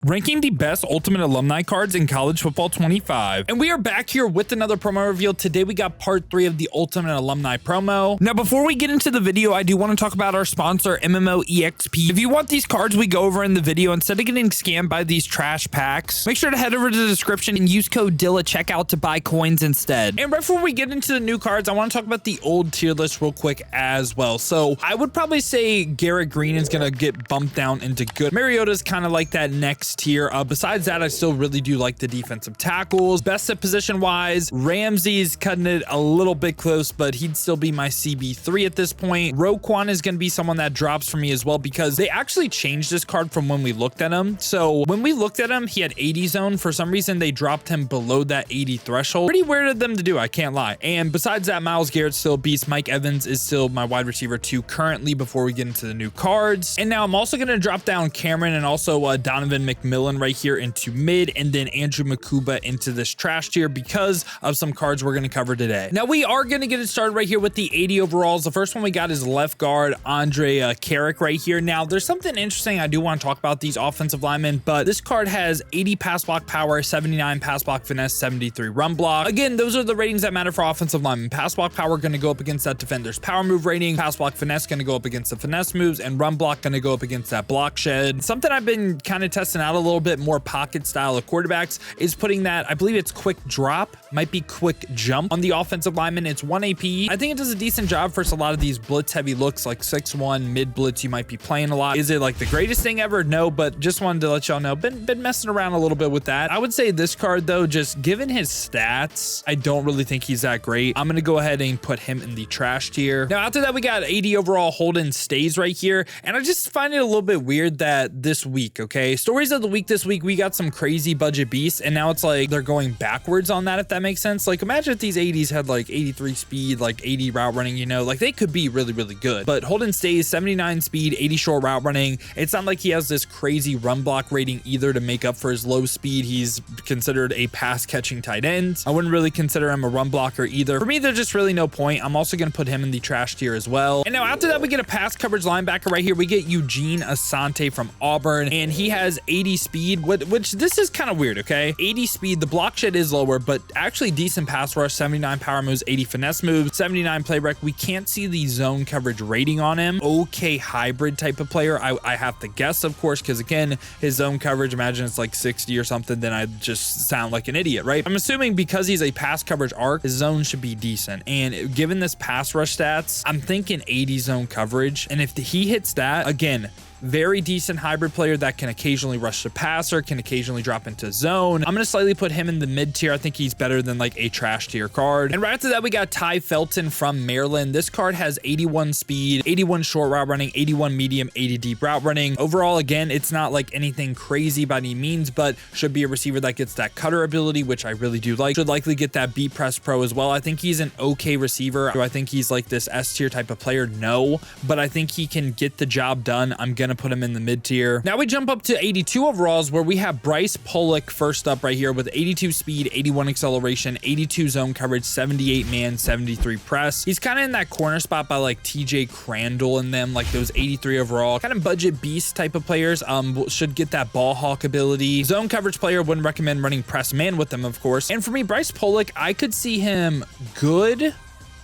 Ranking the best Ultimate Alumni cards in College Football 25. And we are back here with another promo reveal. Today we got part 3 of the Ultimate Alumni promo. Now before we get into the video, I do want to talk about our sponsor, MMOEXP. If you want these cards we go over in the video, instead of getting scammed by these trash packs, make sure to head over to the description and use code DILLA checkout to buy coins instead. And right before we get into the new cards, I want to talk about the old tier list real quick as well. So I would probably say Garrett Green is going to get bumped down into good. Mariota's kind of like that next tier. Besides that, I still really do like the defensive tackles. Best at position wise, Ramsey's cutting it a little bit close, but he'd still be my CB3 at this point. Roquan is going to be someone that drops for me as well because they actually changed this card from when we looked at him. So when we looked at him, he had 80 zone. For some reason, they dropped him below that 80 threshold. Pretty weird of them to do, I can't lie. And besides that, Myles Garrett's still a beast. Mike Evans is still my wide receiver 2 currently before we get into the new cards. And now I'm also going to drop down Cameron and also Donovan McMillan right here into mid, and then Andrew Makuba into this trash tier because of some cards we're going to cover today. Now we are going to get it started right here with the 80 overalls. The first one we got is left guard Andre Carrick right here. Now there's something interesting I do want to talk about these offensive linemen, but this card has 80 pass block power, 79 pass block finesse, 73 run block. Again, those are the ratings that matter for offensive linemen. Pass block power going to go up against that defender's power move rating, pass block finesse going to go up against the finesse moves, and run block going to go up against that block shed. Something I've been kind of testing out a little bit more pocket style of quarterbacks is putting that, I believe it's quick drop, might be quick jump on the offensive lineman. It's 1 AP. I think it does a decent job for a lot of these blitz heavy looks like 6-1 mid blitz you might be playing a lot. Is it like the greatest thing ever? No, but just wanted to let y'all know, been messing around a little bit with that. I would say this card though, just given his stats, I don't really think he's that great. I'm gonna go ahead and put him in the trash tier. Now after that, we got 80 overall Holden Stays right here, and I just find it a little bit weird that this week, okay, stories of the week this week, we got some crazy budget beasts, and now it's like they're going backwards on that, if that makes sense. Like imagine if these 80s had like 83 speed, like 80 route running, you know, like they could be really good. But Holden Stays 79 speed, 80 short route running. It's not like he has this crazy run block rating either to make up for his low speed. He's considered a pass catching tight end. I wouldn't really consider him a run blocker either. For me, there's just really no point. I'm also going to put him in the trash tier as well. And now after that, we get a pass coverage linebacker right here. We get Eugene Asante from Auburn, and he has 80 speed, which this is kind of weird, okay? 80 speed, the block shed is lower, but actually decent pass rush, 79 power moves, 80 finesse moves, 79 play rec. We can't see the zone coverage rating on him. Okay, hybrid type of player. I have to guess, of course, because again, his zone coverage, imagine it's like 60 or something, then I'd just sound like an idiot, right? I'm assuming because he's a pass coverage arc, his zone should be decent. And given this pass rush stats, I'm thinking 80 zone coverage. And if he hits that, again, very decent hybrid player that can occasionally rush the passer, can occasionally drop into zone. I'm going to slightly put him in the mid tier. I think he's better than like a trash tier card. And right after that, we got Ty Felton from Maryland. This card has 81 speed, 81 short route running, 81 medium, 80 deep route running. Overall, again, it's not like anything crazy by any means, but should be a receiver that gets that cutter ability, which I really do like. Should likely get that beat press pro as well. I think he's an okay receiver. Do I think he's like this S tier type of player? No, but I think he can get the job done. I'm going to put him in the mid tier. Now we jump up to 82 overalls where we have Bryce Pollock first up right here with 82 speed, 81 acceleration, 82 zone coverage, 78 man, 73 press. He's kind of in that corner spot by like TJ Crandall and them, like those 83 overall kind of budget beast type of players. Should get that ball hawk ability. Zone coverage player, wouldn't recommend running press man with them, of course. And for me, Bryce Pollock, I could see him good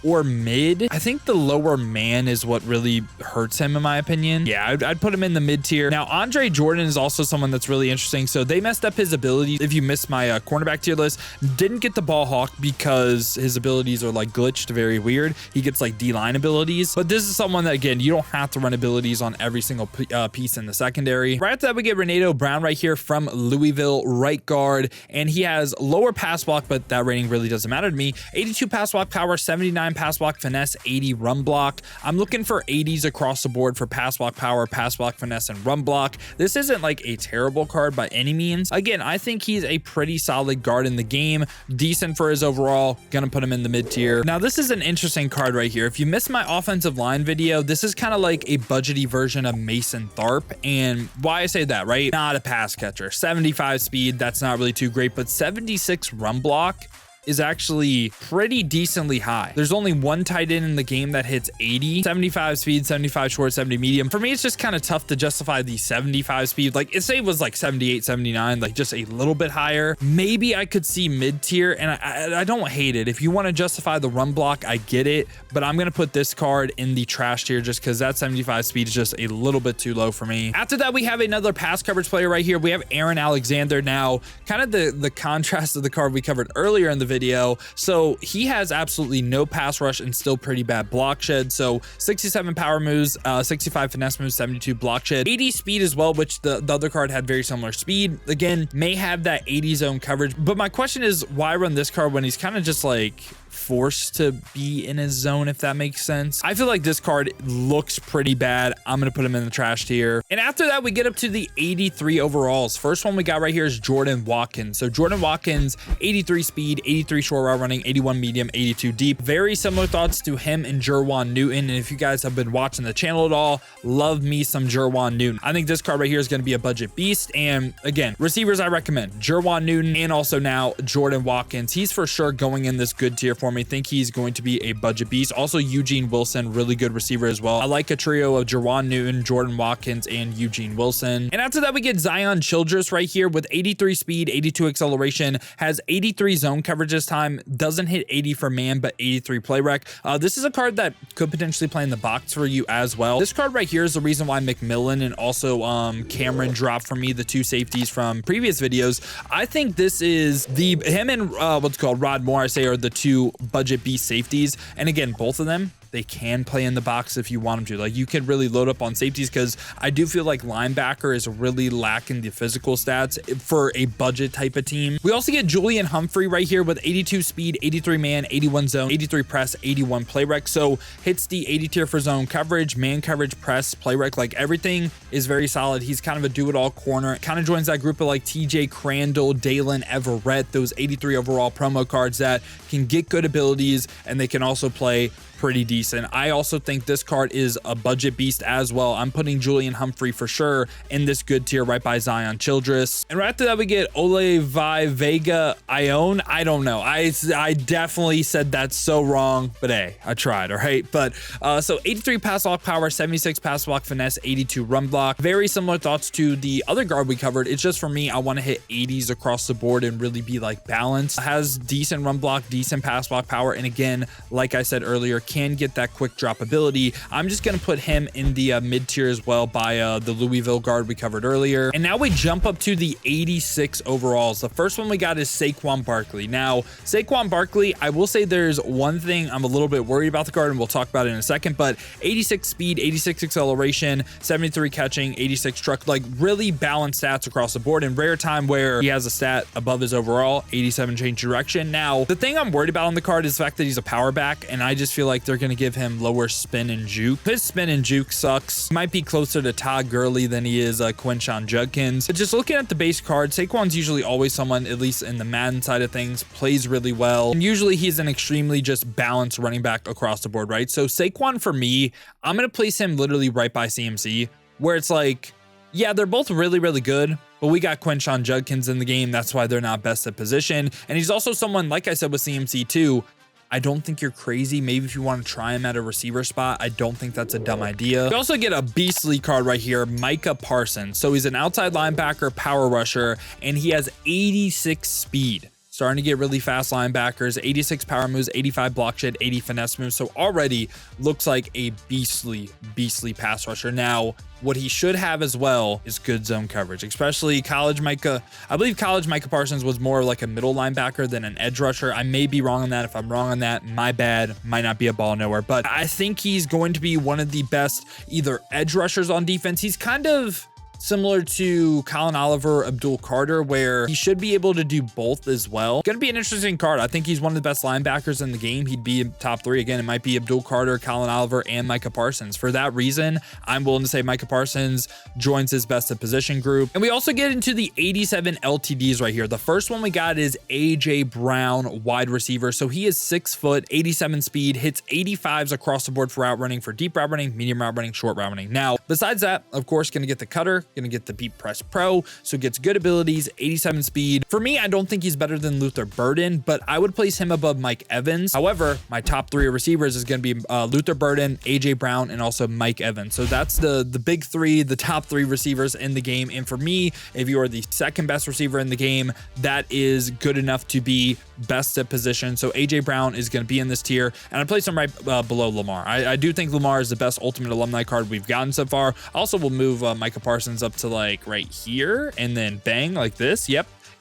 or mid. I think the lower man is what really hurts him in my opinion. Yeah, I'd put him in the mid tier. Now, Andre Jordan is also someone that's really interesting. So they messed up his abilities. If you missed my cornerback tier list, didn't get the ball hawk because his abilities are like glitched, very weird. He gets like D-line abilities, but this is someone that, again, you don't have to run abilities on every single piece in the secondary. Right after that, we get Renato Brown right here from Louisville, right guard, and he has lower pass block, but that rating really doesn't matter to me. 82 pass block power, 79 pass block finesse, 80 run block. I'm looking for 80s across the board for pass block power, pass block finesse, and run block. This isn't like a terrible card by any means. Again, I think he's a pretty solid guard in the game. Decent for his overall. Gonna put him in the mid tier. Now, this is an interesting card right here. If you missed my offensive line video, this is kind of like a budgety version of Mason Tharp. And why I say that, right? Not a pass catcher. 75 speed, that's not really too great, but 76 run block. is actually pretty decently high. There's only one tight end in the game that hits 80, 75 speed, 75 short, 70 medium. For me, it's just kind of tough to justify the 75 speed. Like, if say it was like 78, 79, like just a little bit higher, maybe I could see mid tier, and I don't hate it. If you want to justify the run block, I get it, but I'm going to put this card in the trash tier just because that 75 speed is just a little bit too low for me. After that, we have another pass coverage player right here. We have Aaron Alexander. Now, kind of the contrast of the card we covered earlier in the video. So he has absolutely no pass rush and still pretty bad block shed. So 67 power moves, 65 finesse moves, 72 block shed, 80 speed as well, which the other card had very similar speed. Again, may have that 80 zone coverage, but my question is, why run this card when he's kind of just like forced to be in his zone, if that makes sense? I feel like this card looks pretty bad. I'm going to put him in the trash tier. And after that, we get up to the 83 overalls. First one we got right here is Jordan Watkins. So Jordan Watkins, 83 speed, 83 short route running, 81 medium, 82 deep. Very similar thoughts to him and Jerwan Newton. And if you guys have been watching the channel at all, love me some Jerwan Newton. I think this card right here is going to be a budget beast. And again, receivers I recommend, Jerwan Newton and also now Jordan Watkins. He's for sure going in this good tier for me. Think he's going to be a budget beast. Also Eugene Wilson, really good receiver as well. I like a trio of Jerwan Newton, Jordan Watkins, and Eugene Wilson. And after that, we get Zion Childress right here with 83 speed, 82 acceleration, has 83 zone coverage this time, doesn't hit 80 for man, but 83 play rec. This is a card that could potentially play in the box for you as well. This card right here is the reason why McMillan and also Cameron dropped for me, the two safeties from previous videos. I think this is him and what's called Rod Moore, I say, are the two budget beast safeties. And again, both of them, they can play in the box if you want them to. Like, you could really load up on safeties, because I do feel like linebacker is really lacking the physical stats for a budget type of team. We also get Julian Humphrey right here with 82 speed, 83 man, 81 zone, 83 press, 81 play rec. So hits the 80 tier for zone coverage, man coverage, press, play rec. Like, everything is very solid. He's kind of a do-it-all corner. Kind of joins that group of like TJ Crandall, Dalen Everett, those 83 overall promo cards that can get good abilities and they can also play pretty decent. I also think this card is a budget beast as well. I'm putting Julian Humphrey for sure in this good tier right by Zion Childress. And right after that, we get Olevai Vega Ione. I don't know. I definitely said that so wrong, but hey, I tried, all right? But so 83 pass block power, 76 pass block finesse, 82 run block. Very similar thoughts to the other guard we covered. It's just for me, I want to hit 80s across the board and really be like balanced. Has decent run block, decent pass block power. And again, like I said earlier, can get that quick drop ability. I'm just going to put him in the mid tier as well by the Louisville guard we covered earlier. And now we jump up to the 86 overalls. The first one we got is Saquon Barkley. Now, Saquon Barkley, I will say there's one thing I'm a little bit worried about the card, and we'll talk about it in a second, but 86 speed, 86 acceleration, 73 catching, 86 truck, like really balanced stats across the board. And rare time where he has a stat above his overall, 87 change direction. Now, the thing I'm worried about on the card is the fact that he's a power back, and I just feel like they're going to give him lower spin and juke. His spin and juke sucks. Might be closer to Todd Gurley than he is Quinshon Judkins. But just looking at the base card, Saquon's usually always someone, at least in the Madden side of things, plays really well. And usually he's an extremely just balanced running back across the board, right? So Saquon, for me, I'm going to place him literally right by CMC, where it's like, yeah, they're both really, really good, but we got Quinshon Judkins in the game. That's why they're not best at position. And he's also someone, like I said with CMC too, I don't think you're crazy. Maybe if you want to try him at a receiver spot, I don't think that's a dumb idea. We also get a beastly card right here, Micah Parsons. So he's an outside linebacker, power rusher, and he has 86 speed. Starting to get really fast linebackers, 86 power moves, 85 block shed, 80 finesse moves. So already looks like a beastly pass rusher. Now, what he should have as well is good zone coverage, especially college Micah. I believe college Micah Parsons was more like a middle linebacker than an edge rusher. I may be wrong on that. If I'm wrong on that, my bad. Might not be a ball nowhere, but I think he's going to be one of the best either edge rushers on defense. He's kind of similar to Colin Oliver, Abdul Carter, where he should be able to do both as well. Gonna be an interesting card. I think he's one of the best linebackers in the game. He'd be top three. Again, it might be Abdul Carter, Colin Oliver, and Micah Parsons. For that reason, I'm willing to say Micah Parsons joins his best at position group. And we also get into the 87 LTDs right here. The first one we got is AJ Brown, wide receiver. So he is 6 foot, 87 speed, hits 85s across the board for route running, for deep route running, medium route running, short route running. Now, besides that, of course, gonna get the cutter, gonna get the Beat Press Pro, so gets good abilities, 87 speed. For me, I don't think he's better than Luther Burden, but I would place him above Mike Evans. However, my top 3 receivers is gonna be Luther Burden, AJ Brown, and also Mike Evans. So that's the big 3, the top 3 receivers in the game. And for me, if you are the second best receiver in the game, that is good enough to be best at position. So AJ Brown is going to be in this tier, and I place him right below Lamar. I do think Lamar is the best Ultimate Alumni card we've gotten so far. Also, we'll move Micah Parsons up to like right here, and then bang, like this.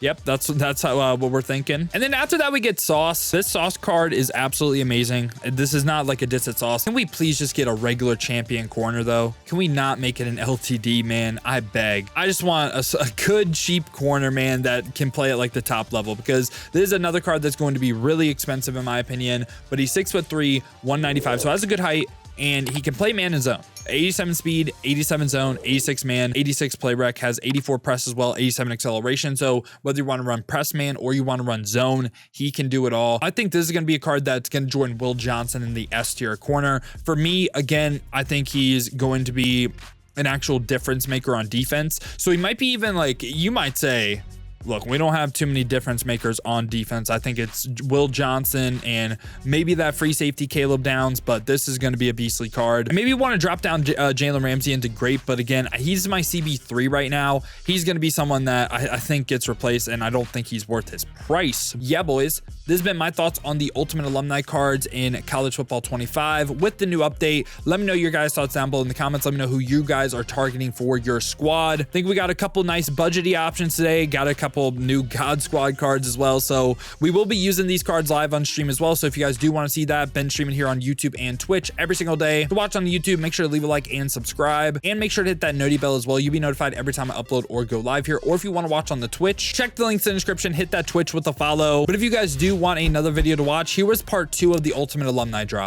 Yep, that's how what we're thinking. And then after that, we get Sauce. This Sauce card is absolutely amazing. This is not like a diss at Sauce. Can we please just get a regular champion corner though? Can we not make it an LTD, man? I beg. I just want a good cheap corner, man, that can play at like the top level, because this is another card that's going to be really expensive in my opinion. But he's 6'3", 195, so has a good height, and he can play man and zone. 87 speed, 87 zone, 86 man, 86 play rec, has 84 press as well, 87 acceleration. So whether you want to run press man or you want to run zone, he can do it all. I think this is going to be a card that's going to join Will Johnson in the S tier corner. For me, again, I think he's going to be an actual difference maker on defense. So he might be even like, you might say, look, we don't have too many difference makers on defense. I think it's Will Johnson and maybe that free safety Caleb Downs, but this is going to be a beastly card. Maybe you want to drop down Jalen Ramsey into great, but again, he's my CB3 right now. He's going to be someone that I think gets replaced, and I don't think he's worth his price. Yeah, boys, this has been my thoughts on the Ultimate Alumni cards in College Football 25 with the new update. Let me know your guys' thoughts down below in the comments. Let me know who you guys are targeting for your squad. I think we got a couple nice budgety options today. Got a couple new God Squad cards as well. So we will be using these cards live on stream as well. So if you guys do want to see that, been streaming here on YouTube and Twitch every single day. To watch on YouTube, make sure to leave a like and subscribe, and make sure to hit that noti bell as well. You'll be notified every time I upload or go live here. Or if you want to watch on the Twitch, check the links in the description, hit that Twitch with a follow. But if you guys do want another video to watch, here was part 2 of the Ultimate Alumni drop.